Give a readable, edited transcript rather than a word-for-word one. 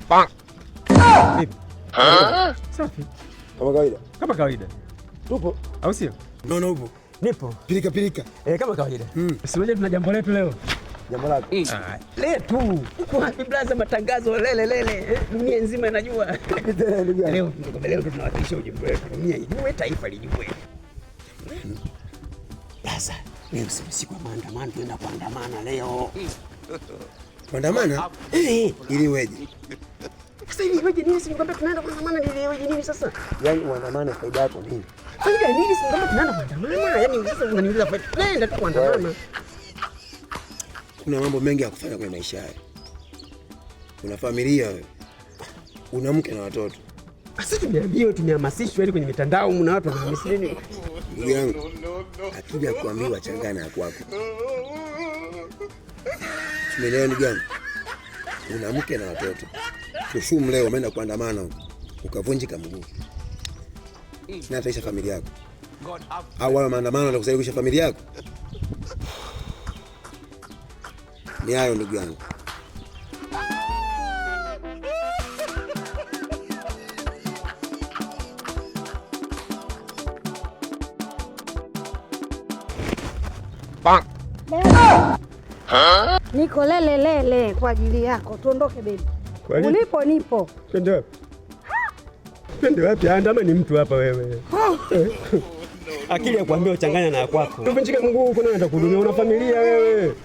Vipi? Safi. Kama kawaida. Kama kawaida. Tupo au sio? No, upo. Nipo. Pilika pilika. Kama kawaida. Si wewe tuna jambo letu leo. Jambo lako? Letu. Uko wapi blaza, matangazo lele. Dunia nzima inajua. Leo tunawakilisha ujumbe wetu. Dunia ijue, taifa lijue. Blaza, leo siku ya maandamano, tunaenda kuandamana leo. Kuandamana? Ili weje? Sasa ili weje nini? Si nikwambia tunaenda kuandamana, ili weje nini sasa? Yaani uandamane faida yako nini? Faida nini? Si nikwambia tunaenda kuandamana. Yaani sasa unaniuliza faida. Nenda tu kuandamana. Kuna mambo mengi ya kufanya kwenye maisha haya. Una familia wewe. Una mke na watoto. Sasa tumehamasishwa ili kwenye mitandao mna watu wanahamasisha nini? Ndugu yangu, akija kuambiwa changana ya kwako. Tumeelewa ndugu yangu? Una mke na watoto. Tushumu leo umeenda kuandamana ukavunjika mguu. Na ataisha familia yako. Au wala maandamano yatakusaidia familia yako? Ni hayo ndugu yangu. Niko lele kwa ajili yako. Tuondoke baby. Ulipo nipo. Twende wapi? Twende wapi? Andama ni mtu hapa wewe. Akili ya kuambia uchanganya na kwako. Tuvunjike mguu, kuna nenda kuhudumia, una familia wewe.